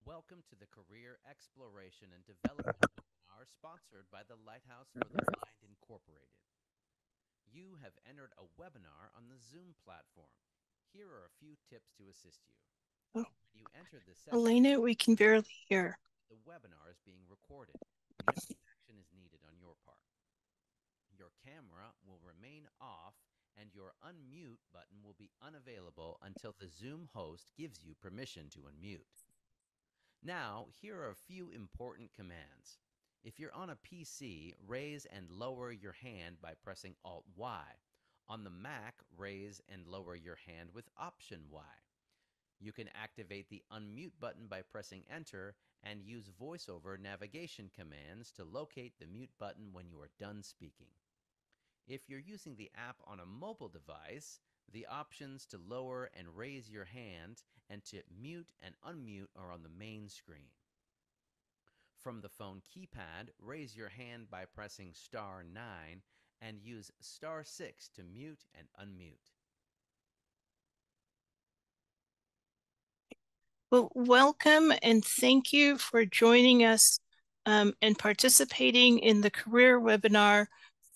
Welcome to the Career Exploration and Development webinar sponsored by the Lighthouse for the Blind Incorporated. You have entered a webinar on the Zoom platform. Here are a few tips to assist you. Oh, When you enter the session, Elena, we can barely hear. the webinar is being recorded. No action is needed on your part. Your camera will remain off and your unmute button will be unavailable until the Zoom host gives you permission to unmute. Now, here are a few important commands. If you're on a PC, raise and lower your hand by pressing Alt-Y. On the Mac, raise and lower your hand with Option-Y. You can activate the unmute button by pressing Enter and use voiceover navigation commands to locate the mute button when you are done speaking. If you're using the app on a mobile device, the options to lower and raise your hand and to mute and unmute are on the main screen. From the phone keypad, raise your hand by pressing star 9 and use star 6 to mute and unmute. Well, welcome and thank you for joining us and participating in the career webinar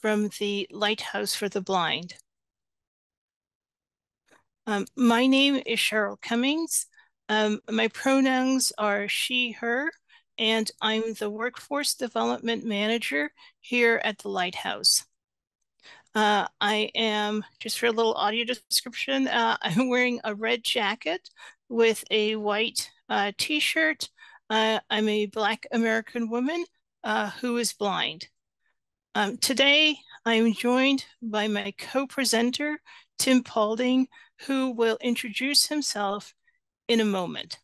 from the Lighthouse for the Blind. My name is Cheryl Cumings. My pronouns are she, her, and I'm the Workforce Development Manager here at the Lighthouse. I am, just for a little audio description, I'm wearing a red jacket with a white t-shirt. I'm a Black American woman who is blind. Today, I'm joined by my co-presenter, Tim Paulding, who will introduce himself in a moment.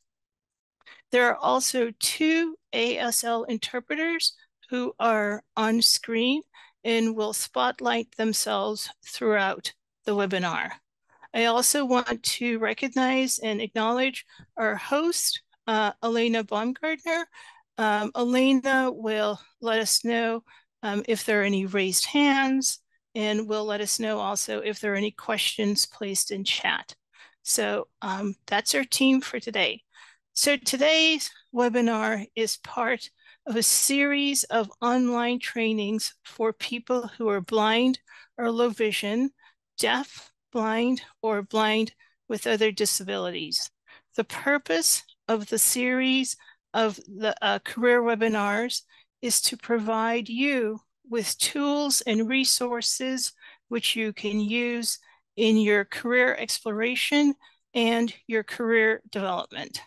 There are also two ASL interpreters who are on screen and will spotlight themselves throughout the webinar. I also want to recognize and acknowledge our host, Elena Baumgartner. Elena will let us know if there are any raised hands, and will let us know also if there are any questions placed in chat. So that's our team for today. So today's webinar is part of a series of online trainings for people who are blind or low vision, deaf, blind, or blind with other disabilities. The purpose of the series of the career webinars is to provide you with tools and resources which you can use in your career exploration and your career development.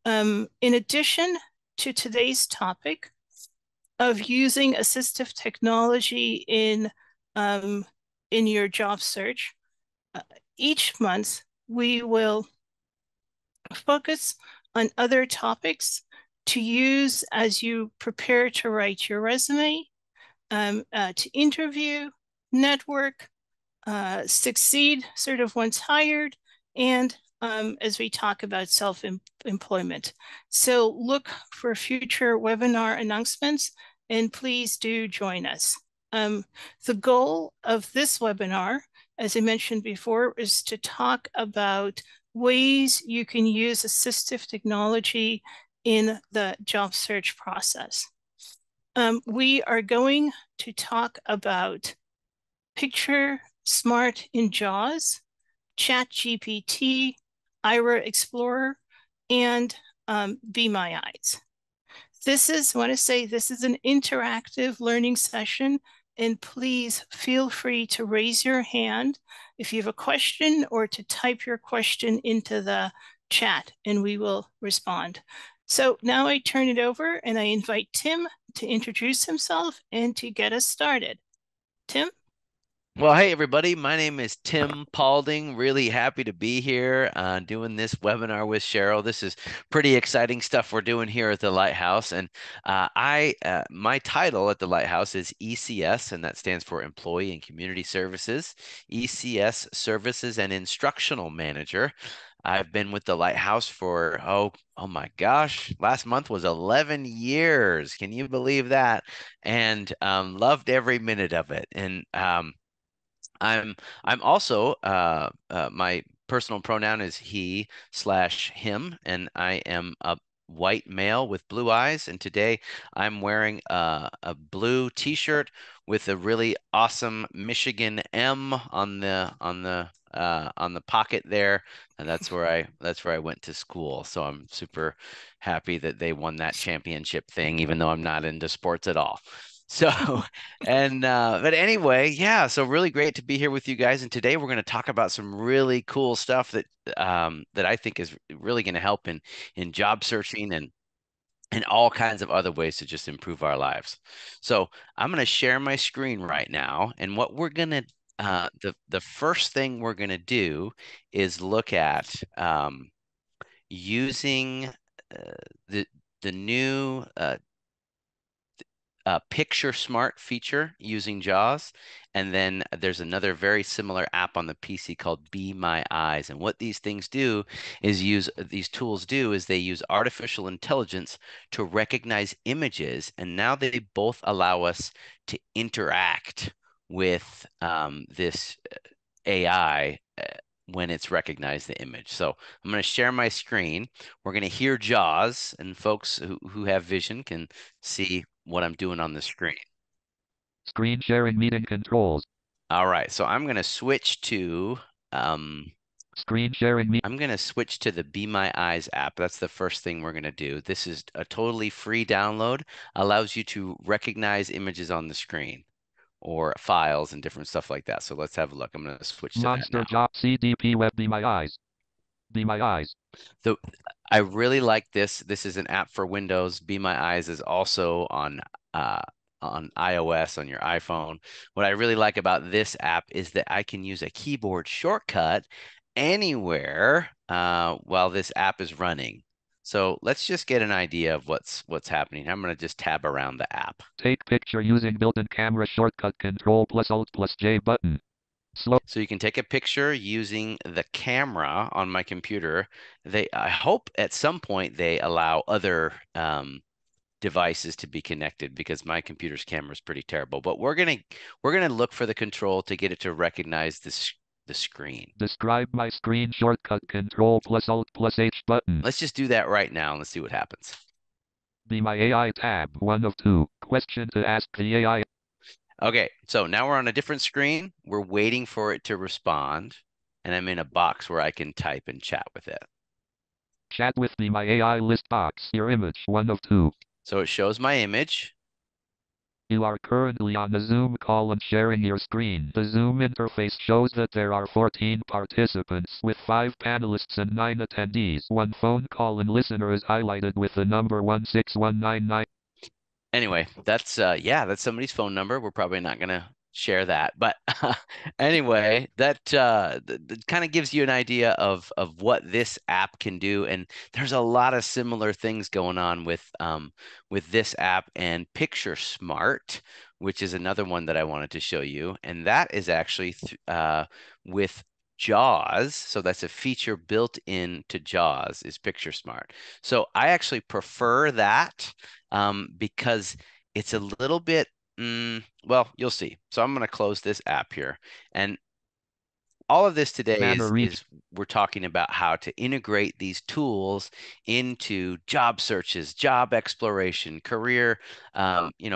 In addition to today's topic of using assistive technology in your job search, each month we will focus on other topics to use as you prepare to write your resume, to interview, network, succeed sort of once hired, and as we talk about self-employment. So look for future webinar announcements, and please do join us. The goal of this webinar, as I mentioned before, is to talk about ways you can use assistive technology in the job search process. We are going to talk about Picture Smart in JAWS, ChatGPT, Ira Explorer, and Be My Eyes. This is, I want to say, this is an interactive learning session, and please feel free to raise your hand if you have a question or to type your question into the chat and we will respond. So now I turn it over and I invite Tim to introduce himself and to get us started. Tim? Well, hey, everybody. My name is Tim Paulding. Really happy to be here doing this webinar with Cheryl. This is pretty exciting stuff we're doing here at the Lighthouse. And my title at the Lighthouse is ECS, and that stands for Employee and Community Services, ECS Services and Instructional Manager. I've been with the Lighthouse for, oh my gosh, last month was 11 years. Can you believe that? And loved every minute of it. And I'm also my personal pronoun is he/him, and I am white male with blue eyes, and today I'm wearing a blue T-shirt with a really awesome Michigan M on the pocket there, and that's where I went to school. So I'm super happy that they won that championship thing, even though I'm not into sports at all. So, and but anyway, yeah, so really great to be here with you guys. And today we're going to talk about some really cool stuff that I think is really going to help in job searching and all kinds of other ways to just improve our lives. So I'm going to share my screen right now, and what we're going to the first thing we're going to do is look at using the new Picture Smart feature using JAWS. And then there's another very similar app on the PC called Be My Eyes. And what these things do is these tools do is they use artificial intelligence to recognize images. And now they both allow us to interact with this AI when it's recognized the image. So I'm going to share my screen. We're going to hear JAWS, and folks who have vision can see what I'm doing on the screen. Screen sharing meeting controls. All right, so I'm going to switch to Screen sharing I'm going to switch to the Be My Eyes app. That's the first thing we're going to do. This is a totally free download, allows you to recognize images on the screen or files and different stuff like that. So let's have a look. I'm going to switch to that Monster now. Job CDP Web Be My Eyes. Be My Eyes. So I really like this. This is an app for Windows. Be My Eyes is also on iOS on your iPhone. What I really like about this app is that I can use a keyboard shortcut anywhere while this app is running. So let's just get an idea of what's happening. I'm going to just tab around the app. Take picture using built-in camera shortcut Control plus Alt plus J button. Slow. So you can take a picture using the camera on my computer. I hope at some point they allow other devices to be connected because my computer's camera is pretty terrible. But we're gonna look for the control to get it to recognize the screen. Describe my screen shortcut Control plus Alt plus H button. Let's just do that right now and let's see what happens. Be My AI tab 1 of 2. Question to ask the AI. Okay, so now we're on a different screen. We're waiting for it to respond, and I'm in a box where I can type and chat with it. Chat with Be My AI list box. Your image 1 of 2. So it shows my image. You are currently on a Zoom call and sharing your screen. The Zoom interface shows that there are 14 participants with 5 panelists and 9 attendees. One phone call and listener is highlighted with the number 16199. Anyway, that's somebody's phone number. We're probably not gonna share that, but anyway, that kind of gives you an idea of what this app can do, and there's a lot of similar things going on with this app and Picture Smart, which is another one that I wanted to show you, and that is actually with JAWS. So that's a feature built into JAWS is Picture Smart. So I actually prefer that because it's a little bit, well, you'll see. So I'm going to close this app here. And all of this today is we're talking about how to integrate these tools into job searches, job exploration, career,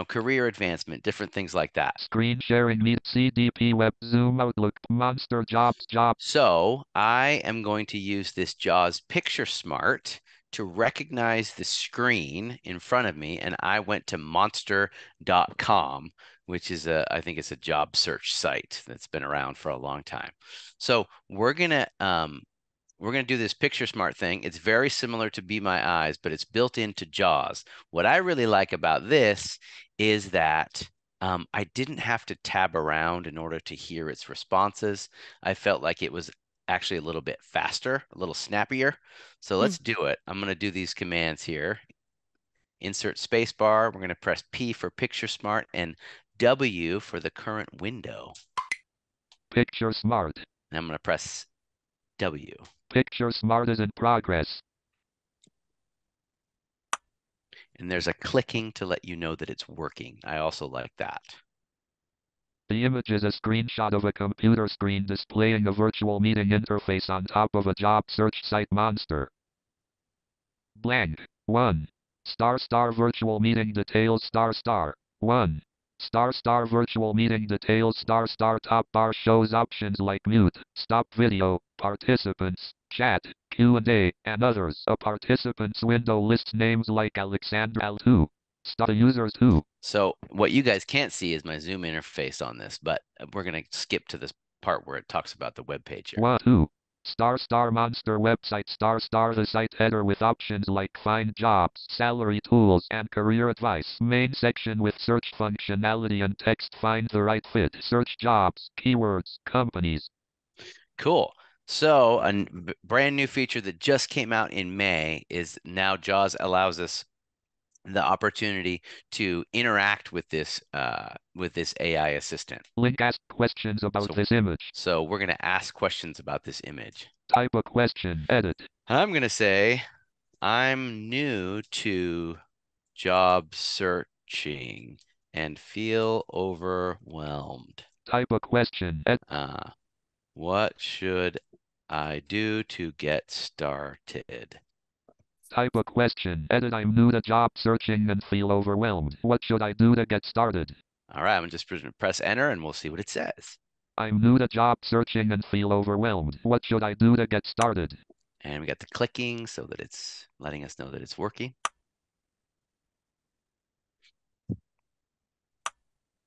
career advancement, different things like that. Screen sharing meet CDP web Zoom Outlook Monster Jobs. So I am going to use this JAWS Picture Smart to recognize the screen in front of me, and I went to monster.com, which is I think it's a job search site that's been around for a long time. So we're gonna do this Picture Smart thing. It's very similar to Be My Eyes, but it's built into JAWS. What I really like about this is that I didn't have to tab around in order to hear its responses. I felt like it was actually a little bit faster, a little snappier. So let's do it. I'm going to do these commands here. Insert spacebar. We're going to press P for Picture Smart and W for the current window. Picture Smart. And I'm going to press W. Picture Smart is in progress. And there's a clicking to let you know that it's working. I also like that. The image is a screenshot of a computer screen displaying a virtual meeting interface on top of a job search site Monster. Blank. 1. Star virtual meeting details star. 1. Star virtual meeting details star top bar shows options like mute, stop video, participants, chat, Q&A, and others. A participants window lists names like Alexander Al2. Star users 2. So what you guys can't see is my Zoom interface on this, but we're going to skip to this part where it talks about the web page here. 1, 2. Star monster website star the site header with options like find jobs, salary tools, and career advice. Main section with search functionality and text find the right fit. Search jobs, keywords, companies. Cool. So a brand new feature that just came out in May is now JAWS allows us the opportunity to interact with this AI assistant. Link ask questions about this image. So we're going to ask questions about this image. Type a question, edit. I'm going to say, I'm new to job searching and feel overwhelmed. Type a question, what should I do to get started? Type a question, edit. I'm new to job searching and feel overwhelmed. What should I do to get started? All right, I'm just going to press enter and we'll see what it says. I'm new to job searching and feel overwhelmed. What should I do to get started? And we got the clicking so that it's letting us know that it's working.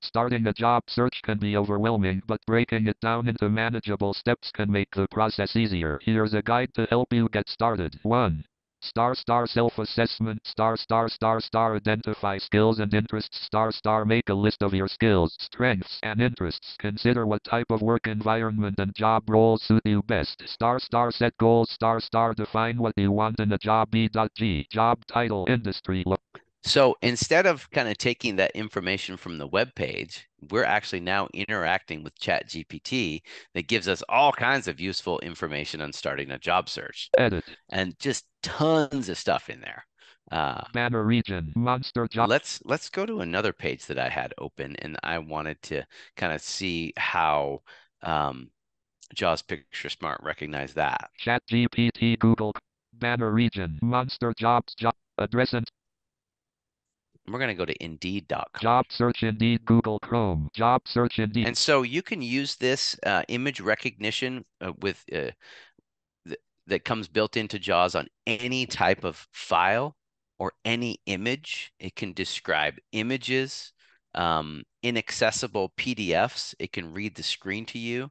Starting a job search can be overwhelming, but breaking it down into manageable steps can make the process easier. Here's a guide to help you get started. 1. Self-assessment identify skills and interests make a list of your skills, strengths, and interests. Consider what type of work environment and job roles suit you best. Set goals define what you want in a job. B.G. Job title, industry. So instead of kind of taking that information from the web page, we're actually now interacting with ChatGPT that gives us all kinds of useful information on starting a job search. Edit. And just tons of stuff in there. Banner region, monster job. Let's go to another page that I had open, and I wanted to kind of see how JAWS Picture Smart recognized that. ChatGPT Google banner region, monster jobs, job address, and we're going to go to Indeed.com. Job search Indeed, Google Chrome, job search Indeed. And so you can use this image recognition with that comes built into JAWS on any type of file or any image. It can describe images, inaccessible PDFs. It can read the screen to you.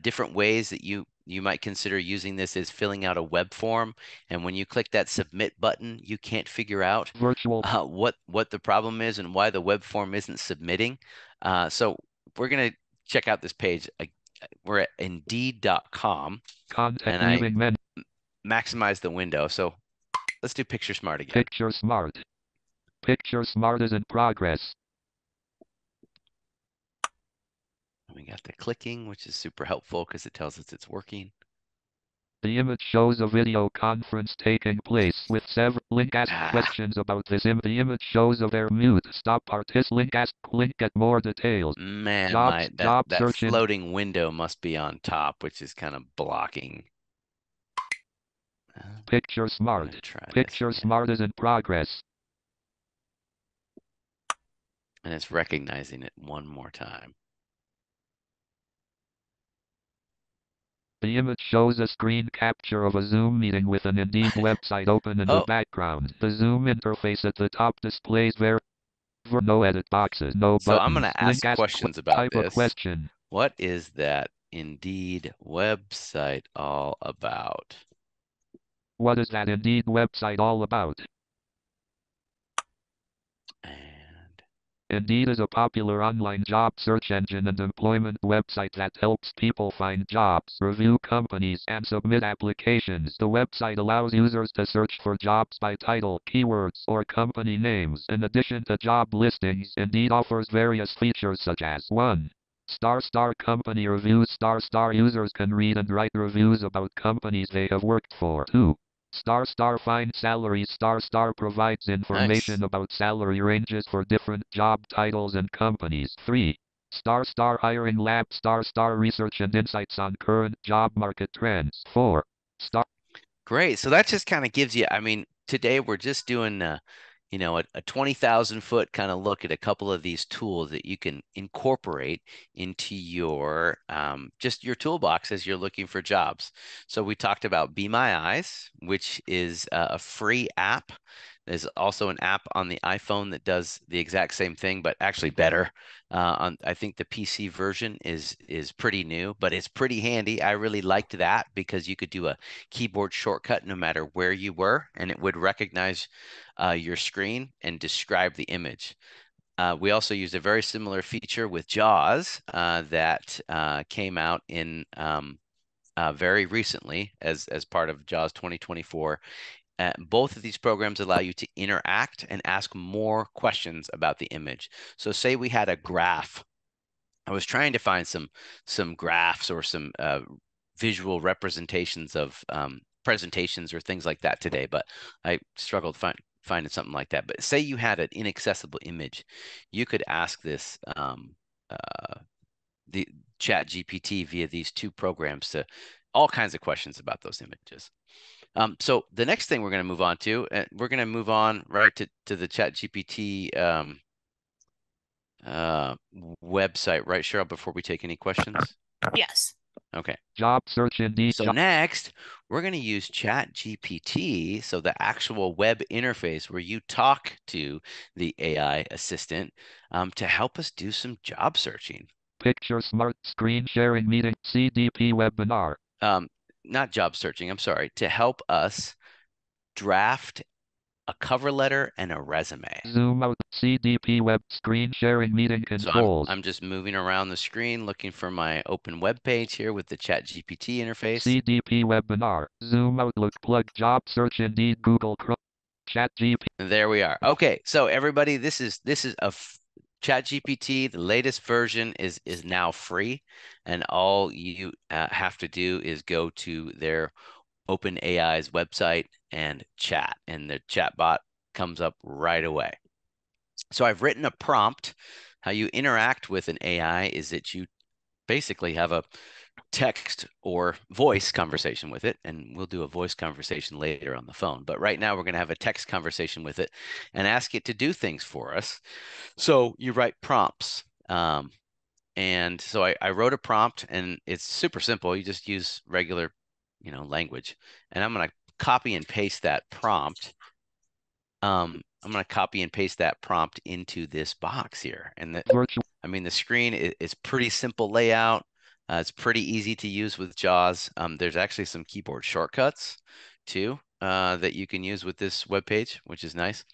Different ways that you might consider using this is filling out a web form, and when you click that submit button, you can't figure out what the problem is and why the web form isn't submitting. So we're going to check out this page. We're at Indeed.com, and I maximize the window. So let's do Picture Smart again. Picture Smart. Picture Smart is in progress. We got the clicking, which is super helpful because it tells us it's working. The image shows a video conference taking place with several link ask questions about this image. The image shows a their mute stop artist link ask link get more details. Man, job that floating window must be on top, which is kind of blocking. Picture Smart. Picture Smart is in progress. And it's recognizing it one more time. The image shows a screen capture of a Zoom meeting with an Indeed website open in the background. The Zoom interface at the top displays no edit boxes, no buttons. So I'm going to ask questions about type this. A question. What is that Indeed website all about? What is that Indeed website all about? Indeed is a popular online job search engine and employment website that helps people find jobs, review companies, and submit applications. The website allows users to search for jobs by title, keywords, or company names. In addition to job listings, Indeed offers various features such as 1. Company reviews. Users can read and write reviews about companies they have worked for. 2. Find salaries. Provides information about salary ranges for different job titles and companies. 3. Hiring Lab. Research and insights on current job market trends. 4. Great. So that just kind of gives you, I mean, today we're just doing you know, a 20,000 foot kind of look at a couple of these tools that you can incorporate into your just your toolbox as you're looking for jobs. So we talked about Be My Eyes, which is a free app. There's also an app on the iPhone that does the exact same thing, but actually better. I think the PC version is pretty new, but it's pretty handy. I really liked that because you could do a keyboard shortcut no matter where you were, and it would recognize your screen and describe the image. We also used a very similar feature with JAWS that came out in very recently as part of JAWS 2024. Both of these programs allow you to interact and ask more questions about the image. So say we had a graph. I was trying to find some graphs or some visual representations of presentations or things like that today, but I struggled finding something like that. But say you had an inaccessible image, you could ask this the Chat GPT via these two programs to all kinds of questions about those images. So the next thing we're going to move on to, we're going to move on right to the Chat GPT website, right, Cheryl, before we take any questions? Yes. Okay. Job search Indeed. So next, we're going to use Chat GPT, so the actual web interface where you talk to the AI assistant to help us do some job searching. Picture Smart Screen Sharing Meeting CDP webinar. Not job searching, I'm sorry, to help us draft a cover letter and a resume. Zoom out CDP web screen sharing meeting controls. So I'm just moving around the screen looking for my open web page here with the Chat GPT interface. CDP webinar. Zoom Outlook plug job search Indeed Google Chrome. Chat GPT. There we are. Okay, so everybody, this is a Chat GPT. The latest version is now free, and all you have to do is go to their OpenAI's website and chat, and the chat bot comes up right away. So I've written a prompt. How you interact with an AI is that you basically have a text or voice conversation with it, and we'll do a voice conversation later on the phone. But right now we're going to have a text conversation with it and ask it to do things for us. So you write prompts. And so I wrote a prompt, and it's super simple. You just use regular, language. And I'm going to copy and paste that prompt. I'm going to copy and paste that prompt into this box here. And the screen is pretty simple layout. It's pretty easy to use with JAWS. There's actually some keyboard shortcuts too that you can use with this web page, which is nice.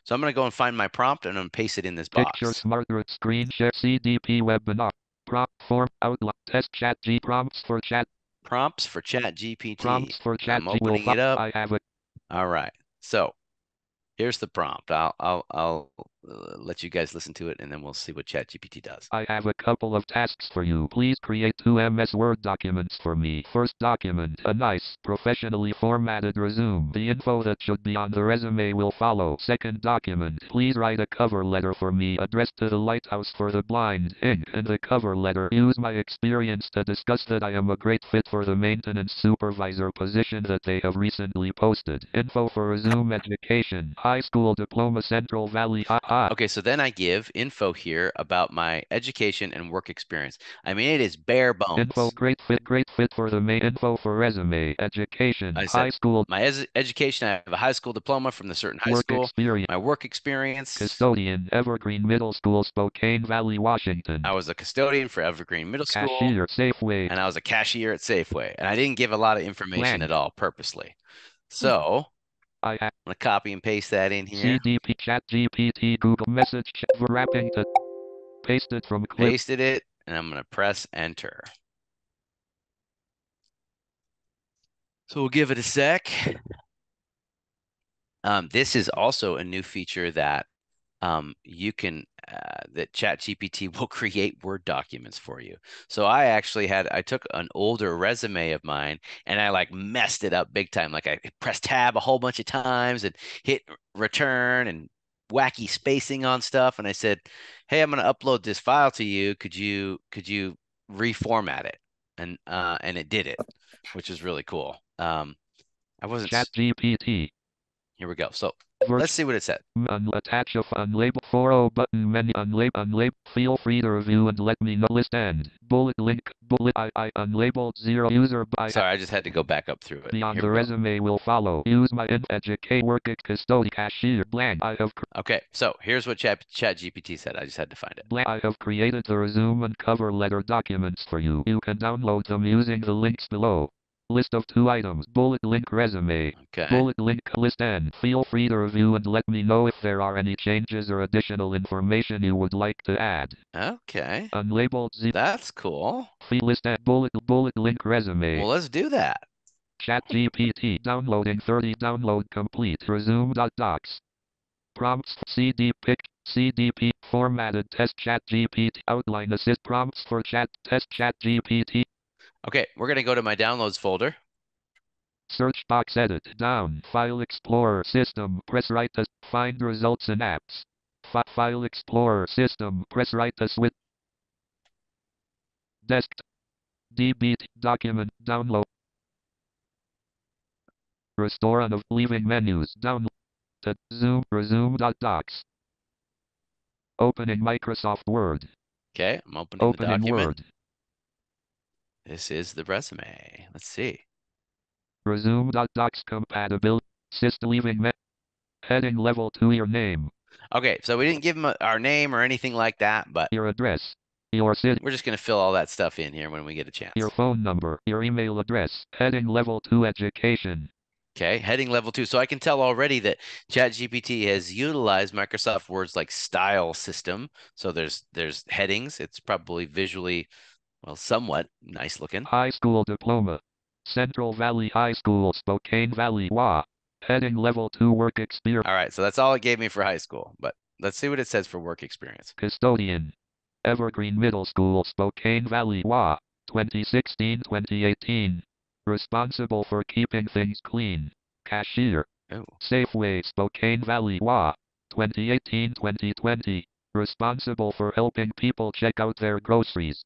So I'm going to go and find my prompt, and I'm going to paste it in this box. Picture Smart Screen Share CDP webinar. Prompt form outline test Chat G prompts for Chat. Prompts for Chat GPT. Prompts for Chat I'm opening it up. I have it. All right. So here's the prompt. I'll let you guys listen to it, and then we'll see what ChatGPT does. I have a couple of tasks for you. Please create 2 MS Word documents for me. First document, a nice, professionally formatted resume. The info that should be on the resume will follow. Second document, please write a cover letter for me addressed to the Lighthouse for the Blind, Inc. In the cover letter, use my experience to discuss that I am a great fit for the maintenance supervisor position that they have recently posted. Info for resume education, high school diploma, Central Valley. Okay, so then I give info here about my education and work experience. I mean, it is bare bones. Info, great fit for the main info for resume, education, high school. My education, I have a high school diploma from the certain high school. Experience. My work experience. Custodian, Evergreen Middle School, Spokane Valley, Washington. I was a custodian for Evergreen Middle School. Cashier, Safeway. And I was a cashier at Safeway. And I didn't give a lot of information at all purposely. So I'm going to copy and paste that in here. CDP, Chat GPT, Google Message, wrapping to paste it from clip. Pasted it, and I'm going to press enter. So we'll give it a sec. This is also a new feature that you can that ChatGPT will create Word documents for you. So I took an older resume of mine, and I like messed it up big time. Like I pressed tab a whole bunch of times and hit return and wacky spacing on stuff. And I said, hey, I'm going to upload this file to you. Could you reformat it? And it did it, which is really cool. I wasn't ChatGPT. Here we go. So let's see what it said. Attach a unlabeled 40 button menu. Unlabeled. Feel free to review and let me know. List end. Bullet link. Bullet I unlabeled 0 user. Sorry, I just had to go back up through it. Beyond the resume will follow. Use my educate work at custody cashier blank. Okay, so here's what ChatGPT said. I just had to find it. I have created the resume and cover letter documents for you. You can download them using the links below. List of 2 items. Bullet link resume. Okay. Bullet link list end. Feel free to review and let me know if there are any changes or additional information you would like to add. Okay. Unlabeled Z. That's cool. List end. Bullet link resume. Well, let's do that. ChatGPT downloading 30. Download complete. Resume.docs. Prompts CDP formatted test ChatGPT outline assist prompts for test ChatGPT. Okay, we're going to go to my downloads folder. Search box edit down file explorer system press right to find results and apps. File explorer system press right to switch. Desktop DB document download. Restore on of leaving menus download to zoom resume.docs. Opening Microsoft Word. Okay, I'm opening the document. Word. This is the resume. Let's see. Resume.docs compatibility. Leaving heading level 2 your name. Okay, so we didn't give them our name or anything like that, but your address. Your city. We're just going to fill all that stuff in here when we get a chance. Your phone number. Your email address. Heading level 2 education. Okay, heading level 2. So I can tell already that ChatGPT has utilized Microsoft Word's like style system. So there's headings. It's probably visually, well, somewhat nice looking. High school diploma. Central Valley High School, Spokane Valley, WA. Heading level 2 work experience. All right, so that's all it gave me for high school, but let's see what it says for work experience. Custodian. Evergreen Middle School, Spokane Valley, WA. 2016-2018. Responsible for keeping things clean. Cashier. Oh. Safeway, Spokane Valley, WA. 2018-2020. Responsible for helping people check out their groceries.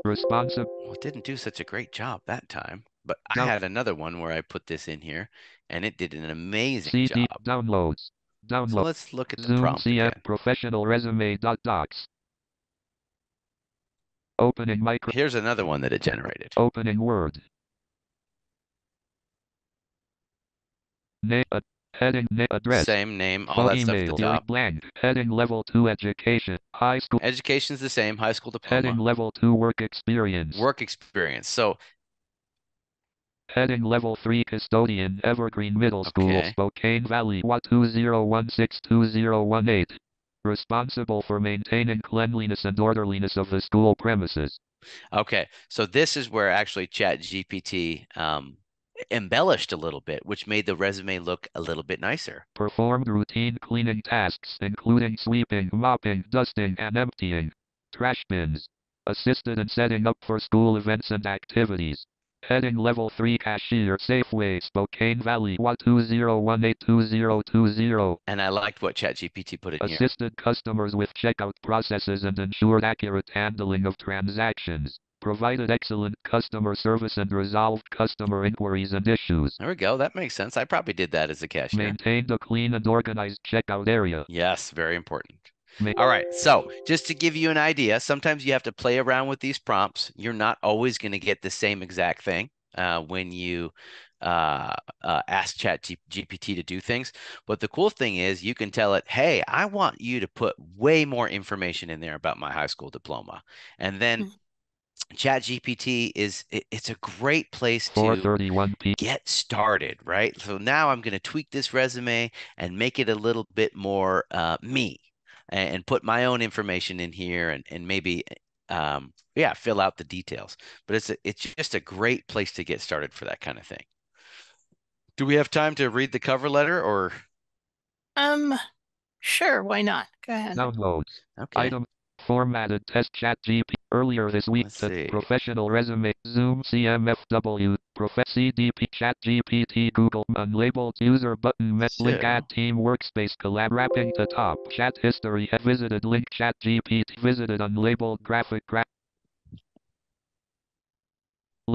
Well, it didn't do such a great job that time, but I had another one where I put this in here, and it did an amazing job. Downloads. So let's look at the prompt CM again. Professional Resume.docs. Opening micro. Here's another one that it generated. Opening Word. Name, heading, address. Same name, all that stuff at the top. Blank. Heading level 2 education. High school. Education's the same, high school diploma. Heading level 2 work experience. Work experience. So heading level 3 custodian Evergreen Middle School, Spokane Valley, WA 2016-2018. Responsible for maintaining cleanliness and orderliness of the school premises. Okay, so this is where actually ChatGPT embellished a little bit, which made the resume look a little bit nicer. Performed routine cleaning tasks, including sweeping, mopping, dusting, and emptying trash bins. Assisted in setting up for school events and activities. Heading level 3 cashier Safeway, Spokane Valley, WA 2018-2020. And I liked what ChatGPT put in here. Assisted customers with checkout processes and ensured accurate handling of transactions. Provided excellent customer service and resolved customer inquiries and issues. There we go. That makes sense. I probably did that as a cashier. Maintained a clean and organized checkout area. Yes, very important. All right, so just to give you an idea, sometimes you have to play around with these prompts. You're not always going to get the same exact thing when you ask ChatGPT to do things. But the cool thing is you can tell it, hey, I want you to put way more information in there about my high school diploma. And then ChatGPT it's a great place to get started, right? So now I'm going to tweak this resume and make it a little bit more me. And put my own information in here and maybe, fill out the details. But it's just a great place to get started for that kind of thing. Do we have time to read the cover letter or? Sure, why not? Go ahead. Downloads. Okay. Item formatted test ChatGPT earlier this week. Professional resume Zoom CMFW CDP ChatGPT Google unlabeled user button link add team workspace collab wrapping to top chat history visited link ChatGPT visited unlabeled graphic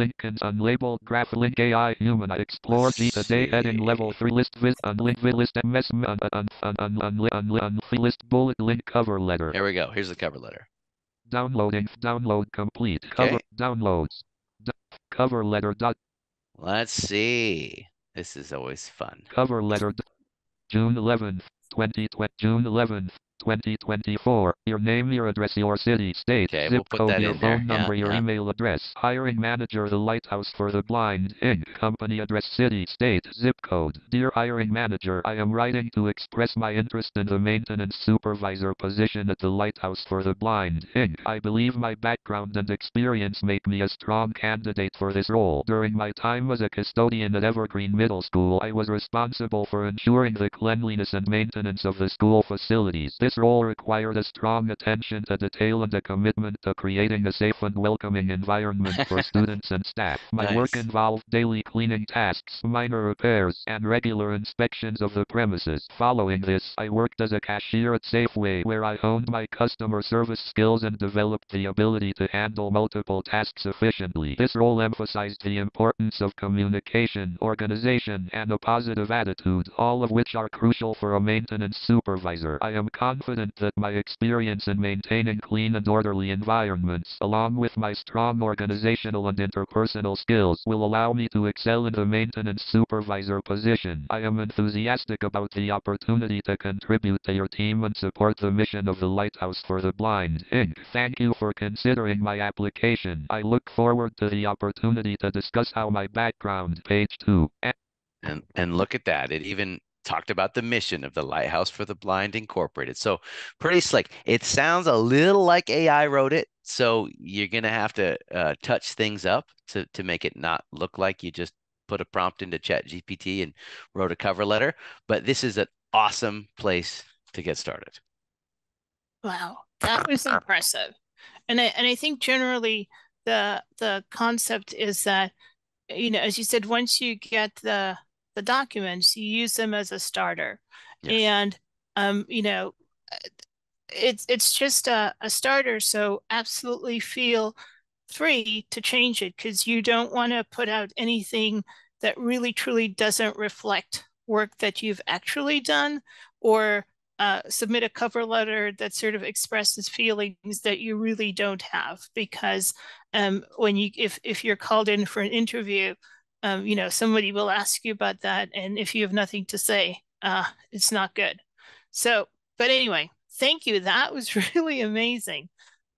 Lincoln's unlabeled graph link AI human explore G today heading level 3 list vid unlink vid list ms list bullet link cover letter. Here we go. Here's the cover letter. Downloading. Download complete. Okay. Cover downloads. Cover letter dot. Let's see. This is always fun. Cover letter June 11th, 2020. June 11th, 2024. Your name, your address, your city, state, Okay, zip we'll put code, that your in there. phone number, Yeah, your yeah. email address. Hiring manager, The Lighthouse for the Blind, Inc. Company address, city, state, zip code. Dear hiring manager, I am writing to express my interest in the maintenance supervisor position at the Lighthouse for the Blind, Inc. I believe my background and experience make me a strong candidate for this role. During my time as a custodian at Evergreen Middle School, I was responsible for ensuring the cleanliness and maintenance of the school facilities. This role required a strong attention to detail and a commitment to creating a safe and welcoming environment for students and staff. My work involved daily cleaning tasks, minor repairs, and regular inspections of the premises. Following this, I worked as a cashier at Safeway, where I honed my customer service skills and developed the ability to handle multiple tasks efficiently. This role emphasized the importance of communication, organization, and a positive attitude, all of which are crucial for a maintenance supervisor. I am confident that my experience in maintaining clean and orderly environments, along with my strong organizational and interpersonal skills, will allow me to excel in the maintenance supervisor position. I am enthusiastic about the opportunity to contribute to your team and support the mission of the Lighthouse for the Blind, Inc. Thank you for considering my application. I look forward to the opportunity to discuss how my background, page 2. And look at that. It even talked about the mission of the Lighthouse for the Blind Incorporated. So pretty slick. It sounds a little like AI wrote it. So you're going to have to touch things up to make it not look like you just put a prompt into ChatGPT and wrote a cover letter. But this is an awesome place to get started. Wow, that was impressive. And I think generally the concept is that, as you said, once you get the documents, you use them as a starter. Yes. And it's just a starter, so absolutely feel free to change it, because you don't want to put out anything that really truly doesn't reflect work that you've actually done, or submit a cover letter that sort of expresses feelings that you really don't have. Because when if you're called in for an interview, somebody will ask you about that, and if you have nothing to say, it's not good. So, but anyway, thank you. That was really amazing.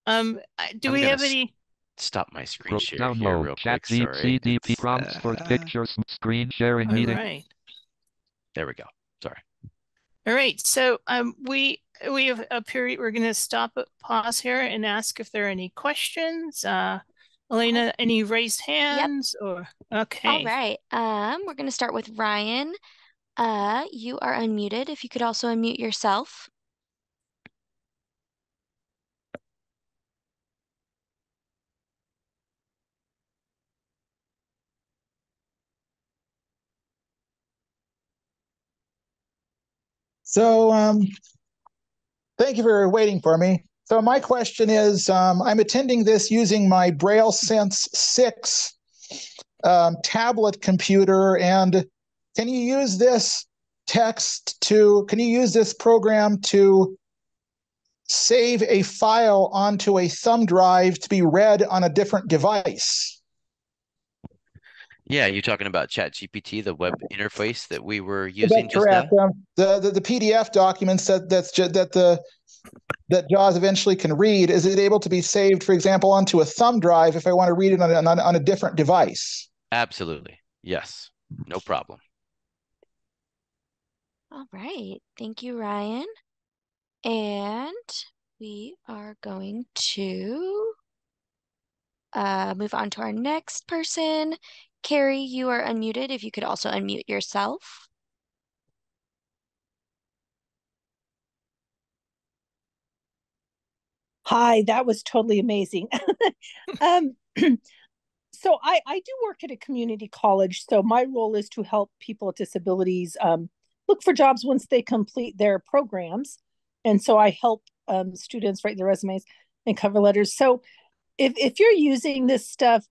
Do we have any? Stop my screen share download here real quick. Sorry. CDP prompts for pictures, screen sharing meeting. Right. There we go. Sorry. All right. So we have a period. We're going to pause here and ask if there are any questions. Elena, any raised hands? Yep. Or okay. All right. We're going to start with Ryan. You are unmuted. If you could also unmute yourself. So thank you for waiting for me. So my question is, I'm attending this using my Braille Sense 6 tablet computer, and can you use this program to save a file onto a thumb drive to be read on a different device? Yeah, you're talking about ChatGPT, the web interface that we were using just now? The PDF documents that JAWS eventually can read, is it able to be saved, for example, onto a thumb drive if I want to read it on a different device? Absolutely. Yes. No problem. All right. Thank you, Ryan. And we are going to move on to our next person. Carrie, you are unmuted. If you could also unmute yourself. Hi, that was totally amazing. So I do work at a community college. So my role is to help people with disabilities look for jobs once they complete their programs. And so I help students write their resumes and cover letters. So if you're using this stuff,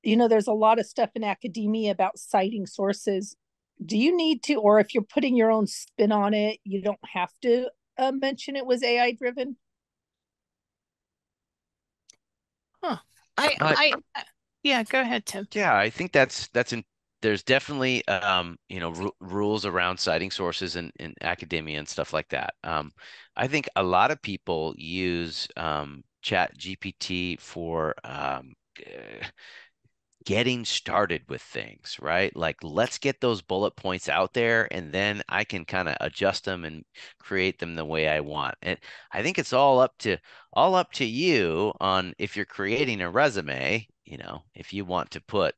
there's a lot of stuff in academia about citing sources. Do you need to, or if you're putting your own spin on it, you don't have to mention it was AI driven? Huh. Yeah, go ahead, Tim. Yeah, I think there's definitely rules around citing sources in academia and stuff like that. I think a lot of people use Chat GPT for getting started with things, right? Like, let's get those bullet points out there, and then I can kind of adjust them and create them the way I want. And I think it's all up to you on if you're creating a resume, if you want to put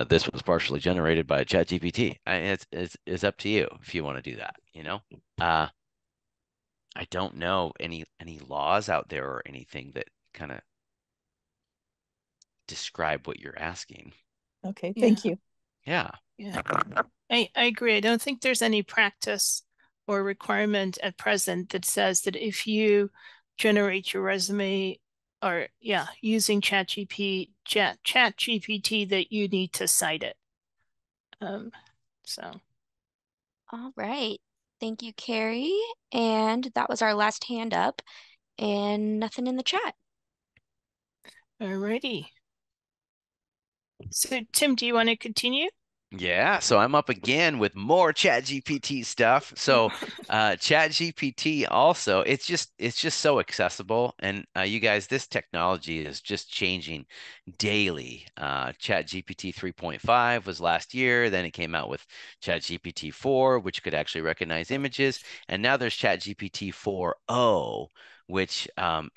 this was partially generated by ChatGPT. It's up to you if you want to do that, I don't know any laws out there or anything that kind of describe what you're asking. Okay, thank you. Yeah. Yeah, I agree. I don't think there's any practice or requirement at present that says that if you generate your resume or using ChatGPT that you need to cite it. So. All right. Thank you, Carrie. And that was our last hand up and nothing in the chat. Alrighty. So Tim, do you want to continue? Yeah, so I'm up again with more ChatGPT stuff. So ChatGPT also, it's just so accessible. And you guys, this technology is just changing daily. ChatGPT 3.5 was last year. Then it came out with ChatGPT 4, which could actually recognize images. And now there's ChatGPT 4.0, which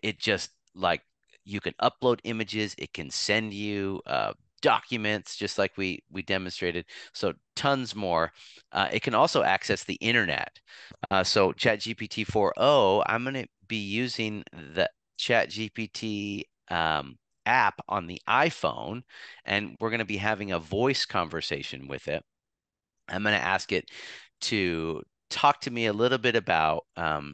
it just like you can upload images. It can send you documents, just like we demonstrated. So tons more. It can also access the internet. So ChatGPT 4.0, I'm going to be using the ChatGPT app on the iPhone, and we're going to be having a voice conversation with it. I'm going to ask it to talk to me a little bit about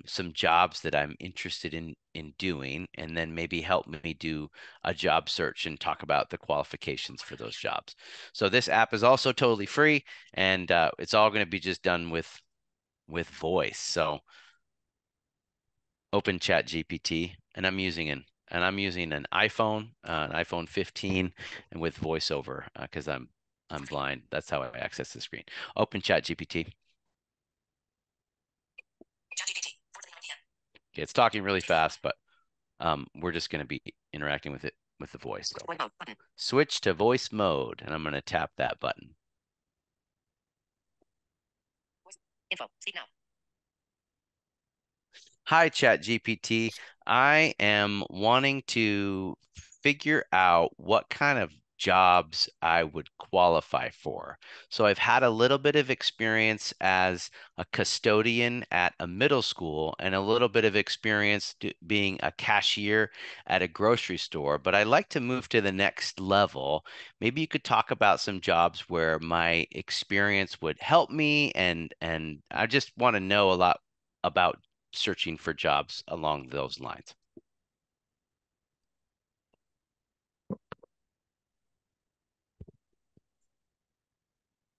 some jobs that I'm interested in doing, and then maybe help me do a job search and talk about the qualifications for those jobs. So this app is also totally free, and it's all going to be just done with voice. So open Chat GPT, and I'm using an iPhone 15, and with voiceover because I'm blind. That's how I access the screen. Open Chat GPT. Okay, it's talking really fast, but we're just going to be interacting with it with the voice. So, switch to voice mode, and I'm going to tap that button. Info, speak now. Hi, ChatGPT. I am wanting to figure out what kind of jobs I would qualify for. So I've had a little bit of experience as a custodian at a middle school and a little bit of experience being a cashier at a grocery store, but I'd like to move to the next level. Maybe you could talk about some jobs where my experience would help me, and I just want to know a lot about searching for jobs along those lines.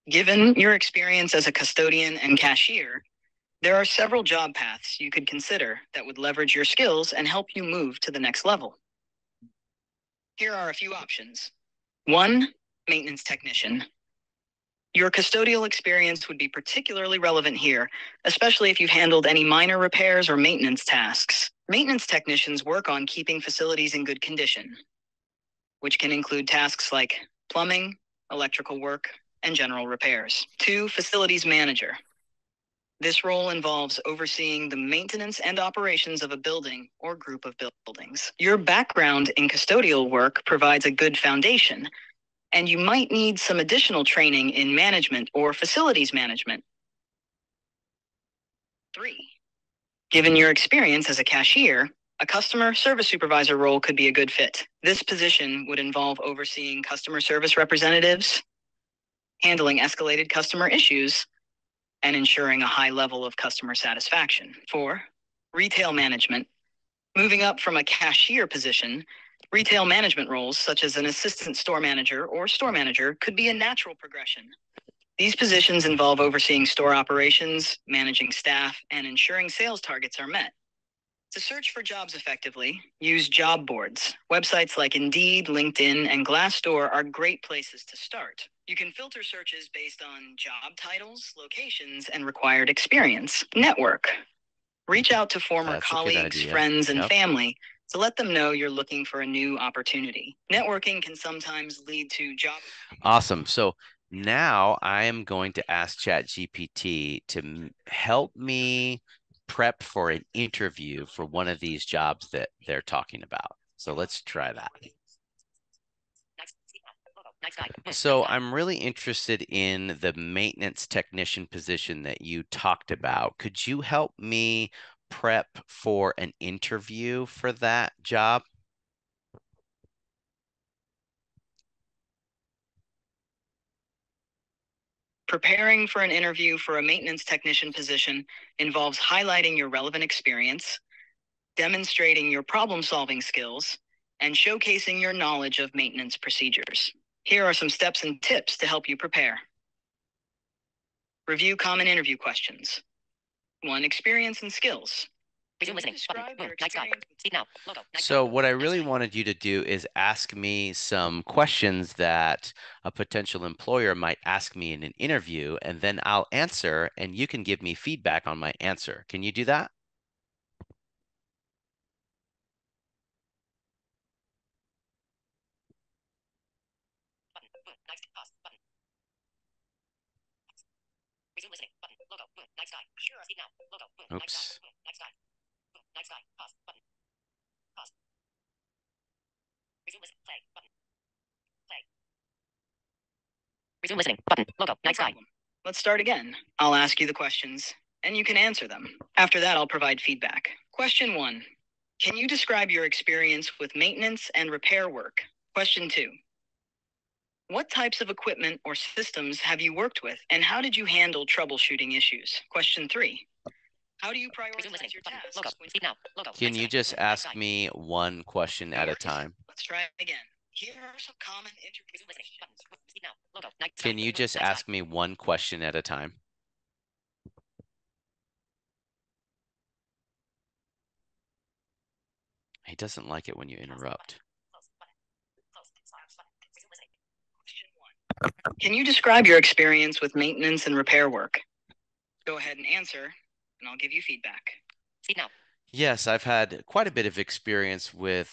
Given your experience as a custodian and cashier, there are several job paths you could consider that would leverage your skills and help you move to the next level. Here are a few options. 1, maintenance technician. Your custodial experience would be particularly relevant here, especially if you've handled any minor repairs or maintenance tasks. Maintenance technicians work on keeping facilities in good condition, which can include tasks like plumbing, electrical work, and general repairs. 2, facilities manager. This role involves overseeing the maintenance and operations of a building or group of buildings. Your background in custodial work provides a good foundation, and you might need some additional training in management or facilities management. 3, given your experience as a cashier, a customer service supervisor role could be a good fit. This position would involve overseeing customer service representatives, handling escalated customer issues, and ensuring a high level of customer satisfaction. 4, retail management. Moving up from a cashier position, Retail management roles, such as an assistant store manager or store manager, could be a natural progression. These positions involve overseeing store operations, managing staff, and ensuring sales targets are met. To search for jobs effectively, use job boards. Websites like Indeed, LinkedIn, and Glassdoor are great places to start. You can filter searches based on job titles, locations, and required experience. Network. Reach out to former colleagues, friends, and family to let them know you're looking for a new opportunity. Networking can sometimes lead to job. Awesome. So now I am going to ask ChatGPT to help me prep for an interview for one of these jobs that they're talking about. So let's try that. So I'm really interested in the maintenance technician position that you talked about. Could you help me prep for an interview for that job? Preparing for an interview for a maintenance technician position involves highlighting your relevant experience, demonstrating your problem-solving skills, and showcasing your knowledge of maintenance procedures. Here are some steps and tips to help you prepare. Review common interview questions. 1. Experience and skills. So what I really wanted you to do is ask me some questions that a potential employer might ask me in an interview, and then I'll answer, and you can give me feedback on my answer. Can you do that? Oops. Resume listening. Button. Logo. Night sky. Let's start again. I'll ask you the questions, and you can answer them. After that, I'll provide feedback. Question 1. Can you describe your experience with maintenance and repair work? Question 2. What types of equipment or systems have you worked with, and how did you handle troubleshooting issues? Question 3. How do you prioritize your tasks? Can you just ask me one question at a time? Let's try again. Here are some common interview questions. Can you just ask me one question at a time? He doesn't like it when you interrupt. Can you describe your experience with maintenance and repair work? Go ahead and answer, and I'll give you feedback. Yes, I've had quite a bit of experience with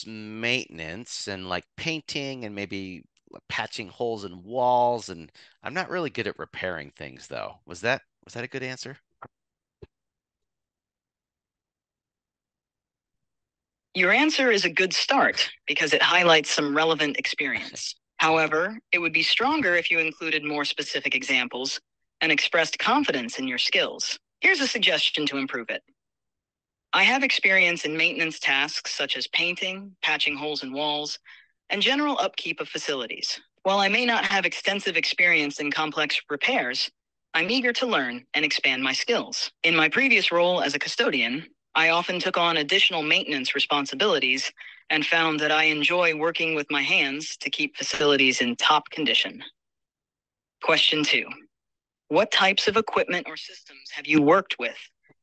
maintenance and like painting and maybe patching holes in walls, and I'm not really good at repairing things though. Was that a good answer? Your answer is a good start because it highlights some relevant experience. However, it would be stronger if you included more specific examples and expressed confidence in your skills. Here's a suggestion to improve it. I have experience in maintenance tasks such as painting, patching holes in walls, and general upkeep of facilities. While I may not have extensive experience in complex repairs, I'm eager to learn and expand my skills. In my previous role as a custodian, I often took on additional maintenance responsibilities and found that I enjoy working with my hands to keep facilities in top condition. Question 2. What types of equipment or systems have you worked with,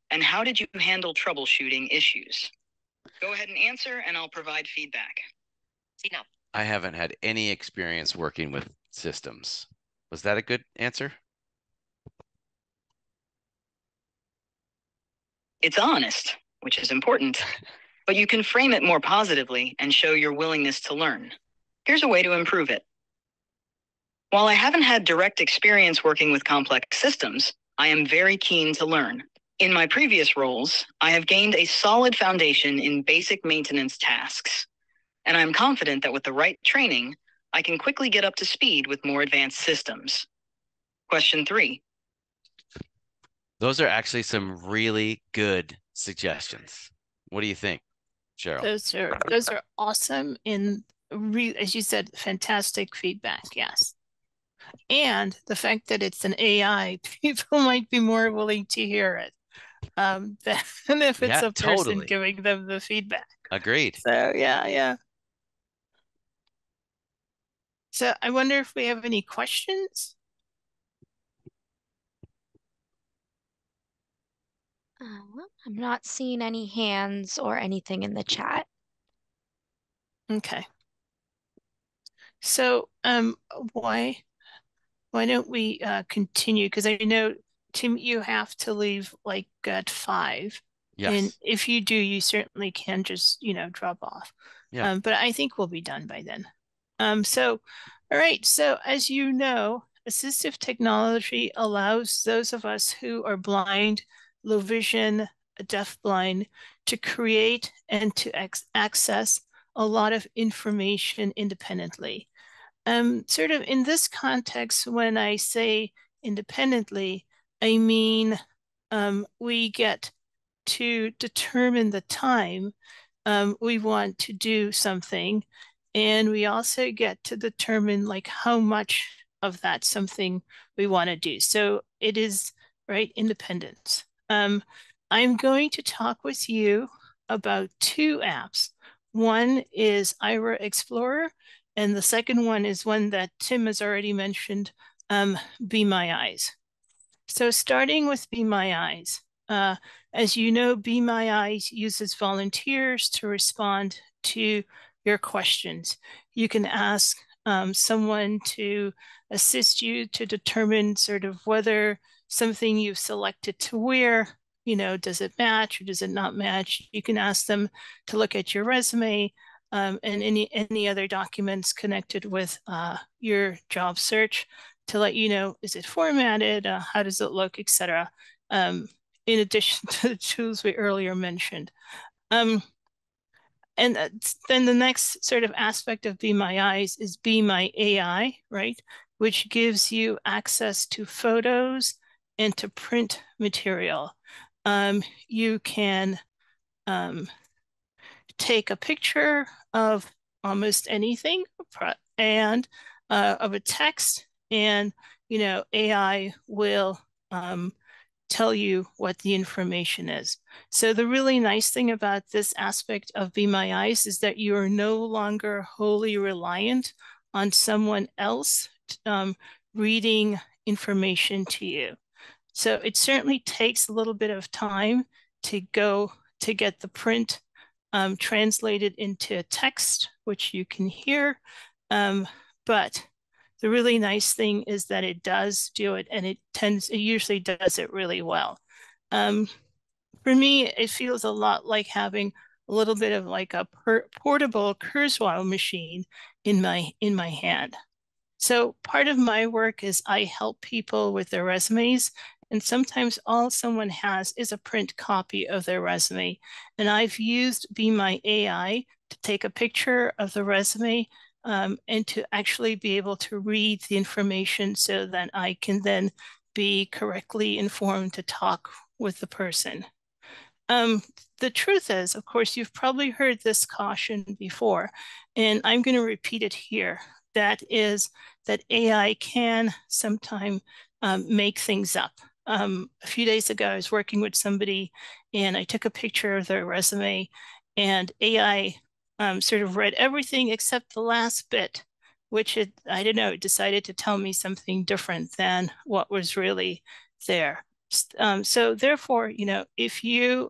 and how did you handle troubleshooting issues? Go ahead and answer, and I'll provide feedback. I haven't had any experience working with systems. Was that a good answer? It's honest, which is important, but you can frame it more positively and show your willingness to learn. Here's a way to improve it. While I haven't had direct experience working with complex systems, I am very keen to learn. In my previous roles, I have gained a solid foundation in basic maintenance tasks, and I'm confident that with the right training, I can quickly get up to speed with more advanced systems. Question 3. Those are actually some really good suggestions. What do you think, Cheryl? Those are awesome and as you said, fantastic feedback. Yes. And the fact that it's an AI, people might be more willing to hear it than if it's a person giving them the feedback. Agreed. So yeah. So I wonder if we have any questions. I'm not seeing any hands or anything in the chat. Okay. So why don't we continue? Because I know, Tim, you have to leave like at 5. Yes. And if you do, you certainly can just, drop off. Yeah. But I think we'll be done by then. So, all right. So as you know, assistive technology allows those of us who are blind, low vision, deafblind, to create and to access a lot of information independently. Sort of in this context, when I say independently, I mean we get to determine the time we want to do something, and we also get to determine like how much of that something we want to do. So it is, right, independence. I'm going to talk with you about 2 apps. One is Ira Explorer, and the second one is one that Tim has already mentioned, Be My Eyes. So starting with Be My Eyes, as you know, Be My Eyes uses volunteers to respond to your questions. You can ask someone to assist you to determine sort of whether something you've selected to wear, does it match or does it not match? You can ask them to look at your resume and any other documents connected with your job search to let you know, is it formatted? How does it look, etc. In addition to the tools we earlier mentioned. And then the next sort of aspect of Be My Eyes is Be My AI, right? Which gives you access to photos and to print material. You can take a picture of almost anything and of a text, and AI will tell you what the information is. So the really nice thing about this aspect of Be My Eyes is that you are no longer wholly reliant on someone else reading information to you. So it certainly takes a little bit of time to get the print translated into text, which you can hear. But the really nice thing is that it does do it, and it usually does it really well. For me, it feels a lot like having a little bit of like a portable Kurzweil machine in my hand. So part of my work is I help people with their resumes, and sometimes all someone has is a print copy of their resume. And I've used Be My AI to take a picture of the resume and to actually be able to read the information so that I can then be correctly informed to talk with the person. The truth is, of course, you've probably heard this caution before, and I'm going to repeat it here. That is that AI can sometimes make things up. A few days ago, I was working with somebody and I took a picture of their resume, and AI sort of read everything except the last bit, which I don't know, it decided to tell me something different than what was really there. So therefore, if you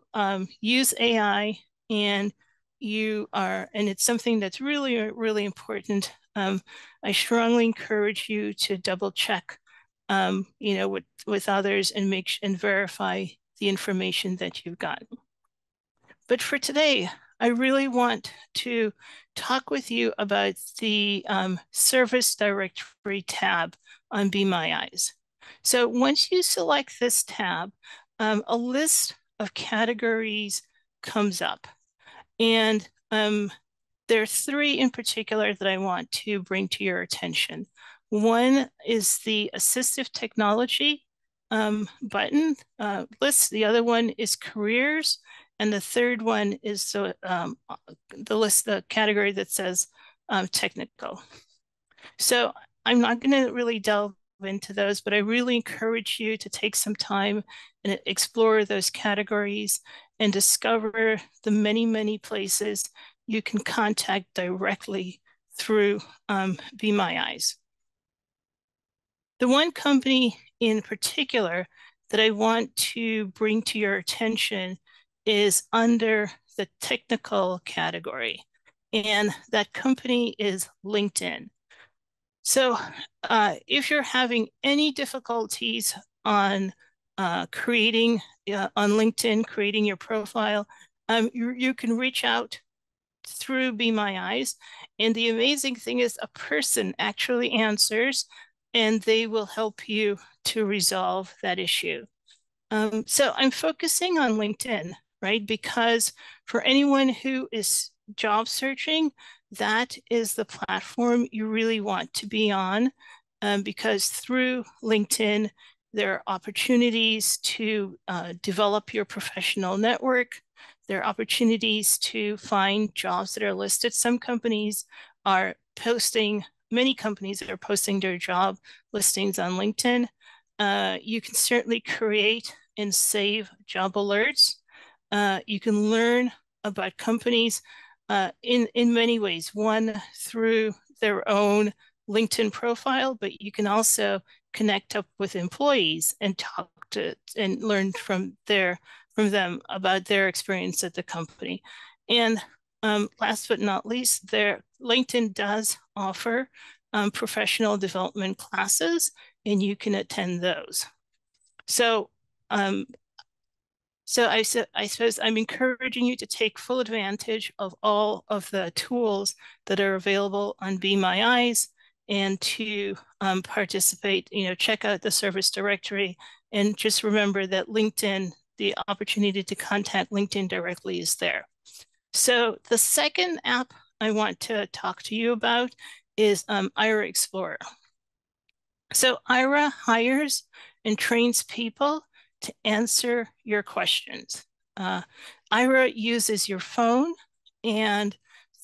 use AI and it's something that's really, really important, I strongly encourage you to double check, with others and verify the information that you've got. But for today, I really want to talk with you about the service directory tab on Be My Eyes. So once you select this tab, a list of categories comes up. And there are 3 in particular that I want to bring to your attention. One is the assistive technology button list. The other one is careers. And the third one is the category that says technical. So I'm not going to really delve into those, but I really encourage you to take some time and explore those categories and discover the many, many places you can contact directly through Be My Eyes. The one company in particular that I want to bring to your attention is under the technical category, and that company is LinkedIn. So if you're having any difficulties on creating on LinkedIn, creating your profile, you can reach out through Be My Eyes. And the amazing thing is a person actually answers and they will help you to resolve that issue. So I'm focusing on LinkedIn, right? Because for anyone who is job searching, that is the platform you really want to be on, because through LinkedIn, there are opportunities to develop your professional network. There are opportunities to find jobs that are listed. Some companies are posting, many companies are posting their job listings on LinkedIn. You can certainly create and save job alerts. You can learn about companies in many ways. One, through their own LinkedIn profile, but you can also connect up with employees and talk to and learn from them about their experience at the company. And last but not least, LinkedIn does offer professional development classes, and you can attend those. So I suppose I'm encouraging you to take full advantage of all of the tools that are available on Be My Eyes, and to participate, check out the service directory, and just remember that LinkedIn, the opportunity to contact LinkedIn directly is there. So the second app I want to talk to you about is Ira Explorer. So Ira hires and trains people to answer your questions. Ira uses your phone, and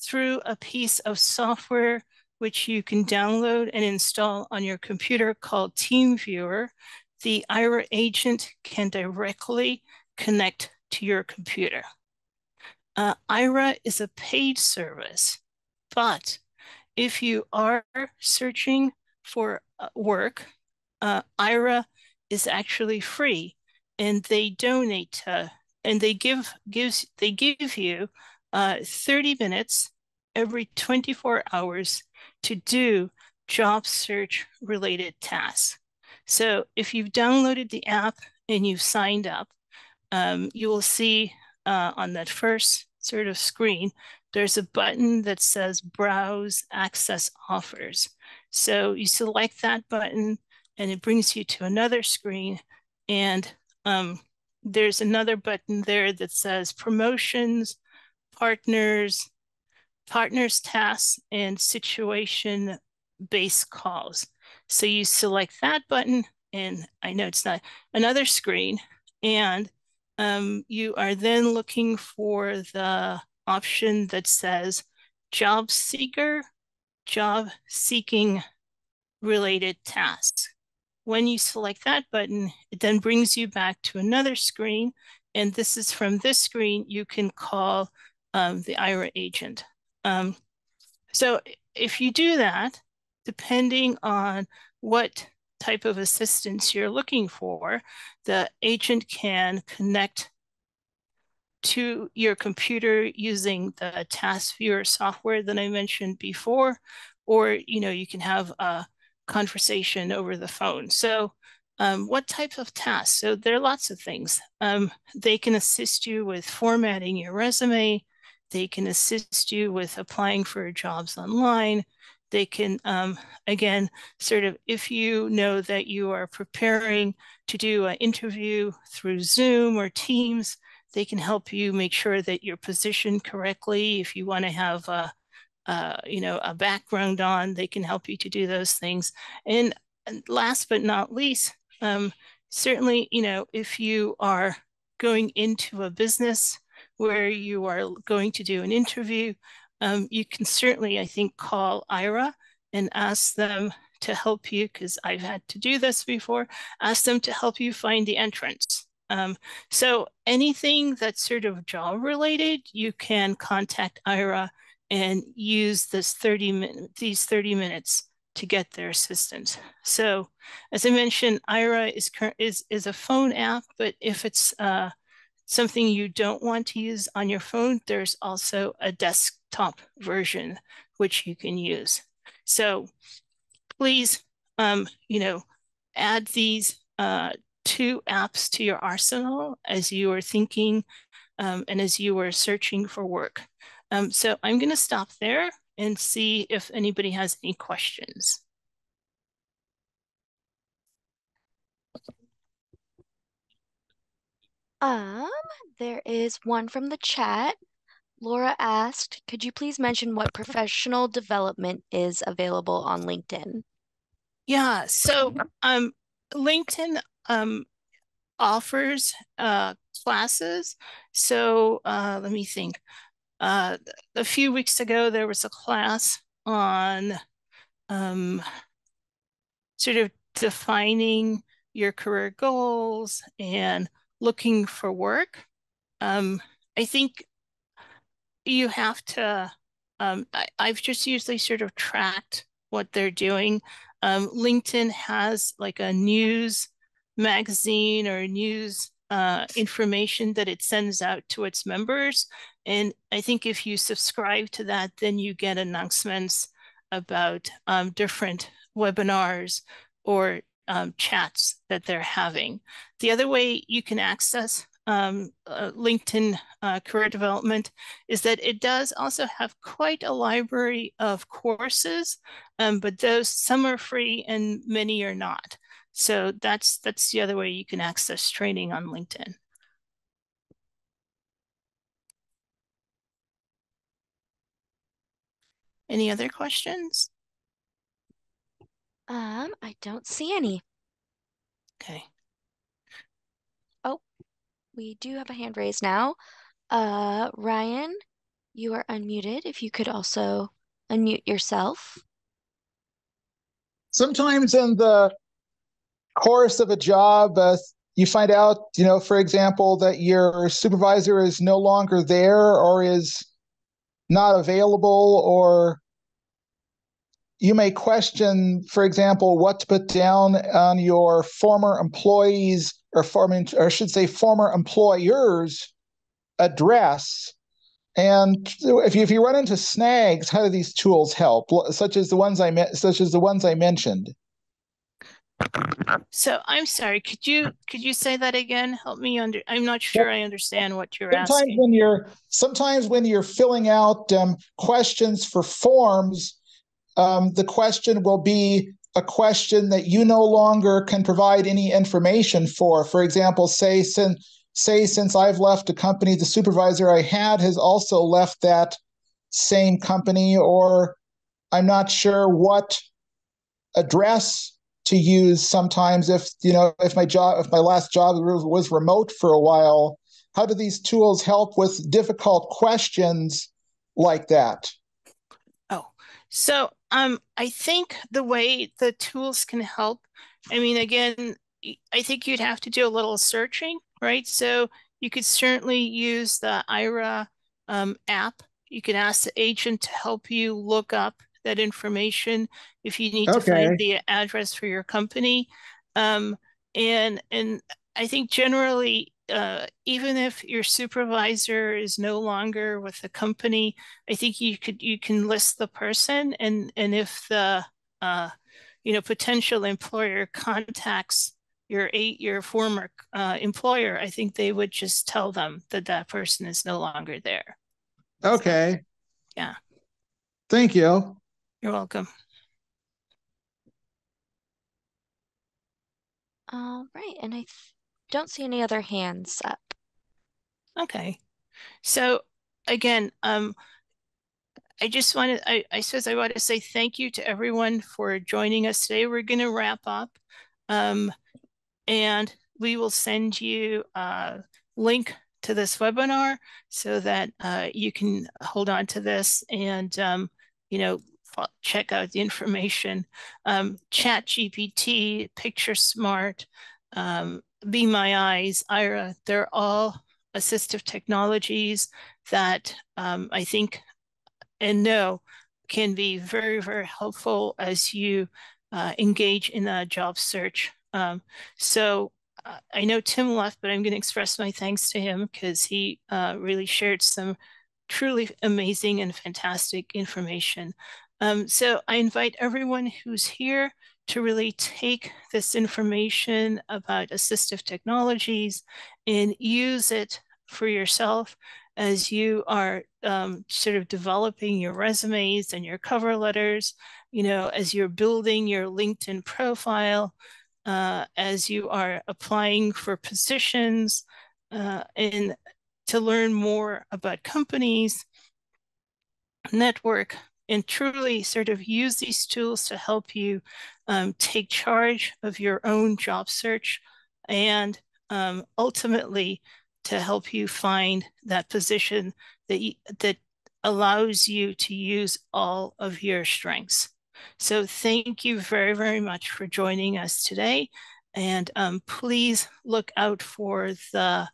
through a piece of software which you can download and install on your computer called TeamViewer, the Ira agent can directly connect to your computer. Ira is a paid service, but if you are searching for work, Ira is actually free, and they donate and they give you 30 minutes every 24 hours to do job search related tasks. So if you've downloaded the app and you've signed up, you will see on that first sort of screen, there's a button that says Browse Access Offers. So you select that button and it brings you to another screen, and there's another button there that says Promotions, Partners, Tasks, and Situation-Based Calls. So you select that button, and I know it's not another screen, and you are then looking for the option that says Job Seeker, Job Seeking Related Tasks. When you select that button, it then brings you back to another screen, and this is from this screen you can call the Ira agent. So if you do that, depending on what type of assistance you're looking for, the agent can connect to your computer using the task viewer software that I mentioned before, or you can have a conversation over the phone. So what type of tasks? So there are lots of things. They can assist you with formatting your resume. They can assist you with applying for jobs online. They can, again, sort of, if you know that you are preparing to do an interview through Zoom or Teams, they can help you make sure that you're positioned correctly. If you want to have a background on, they can help you to do those things. And last but not least, certainly, if you are going into a business where you are going to do an interview, you can certainly, I think, call Ira and ask them to help you, because I've had to do this before, ask them to help you find the entrance. So anything that's sort of job related, you can contact Ira and use these 30 minutes to get their assistance. So as I mentioned, Aira is a phone app, but if it's something you don't want to use on your phone, there's also a desktop version which you can use. So please, add these 2 apps to your arsenal as you are thinking and as you are searching for work. So I'm going to stop there and see if anybody has any questions. There is one from the chat. Laura asked, could you please mention what professional development is available on LinkedIn? Yeah, so LinkedIn offers classes. So let me think. A few weeks ago, there was a class on sort of defining your career goals and looking for work. I think you have to, I've just usually sort of tracked what they're doing. LinkedIn has like a news magazine or news information that it sends out to its members. And I think if you subscribe to that, then you get announcements about different webinars or chats that they're having. The other way you can access LinkedIn career development is that it does also have quite a library of courses, but some are free and many are not. So that's the other way you can access training on LinkedIn. Any other questions? I don't see any. Okay. Oh, we do have a hand raised now. Ryan, you are unmuted. If you could also unmute yourself. Sometimes in the course of a job, you find out, for example, that your supervisor is no longer there or is not available, or you may question, for example, what to put down on your former employees or I should say former employer's address. And if you run into snags, how do these tools help, such as the ones I mentioned? So I'm sorry, could you say that again? Help me I'm not sure I understand what you're asking. Sometimes when you're filling out questions for forms, the question will be a question that you no longer can provide any information for. For example, say since I've left a company, the supervisor I had has also left that same company, or I'm not sure what address to use sometimes if my last job was remote for a while. How do these tools help with difficult questions like that? Oh, so I think the way the tools can help, I mean, again, I think you'd have to do a little searching, right? So you could certainly use the Aira app. You can ask the agent to help you look up that information if you need to find the address for your company. And I think generally, even if your supervisor is no longer with the company, I think you can list the person, and if the potential employer contacts your former employer, I think they would just tell them that person is no longer there. Okay. So, yeah. Thank you. You're welcome. All right, and I don't see any other hands up. Okay. So again, I just wanted, I suppose I want to say thank you to everyone for joining us today. We're going to wrap up, and we will send you a link to this webinar so that you can hold on to this and, check out the information. ChatGPT, PictureSmart, Be My Eyes, Aira, they're all assistive technologies that I think and know can be very, very helpful as you engage in a job search. So I know Tim left, but I'm going to express my thanks to him because he really shared some truly amazing and fantastic information. So I invite everyone who's here to really take this information about assistive technologies and use it for yourself as you are sort of developing your resumes and your cover letters, you know, as you're building your LinkedIn profile, as you are applying for positions, and to learn more about companies, network, and truly sort of use these tools to help you take charge of your own job search and ultimately to help you find that position that allows you to use all of your strengths. So thank you very, very much for joining us today. And please look out for the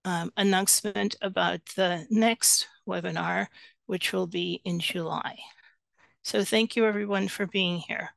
announcement about the next webinar, which will be in July. So thank you everyone for being here.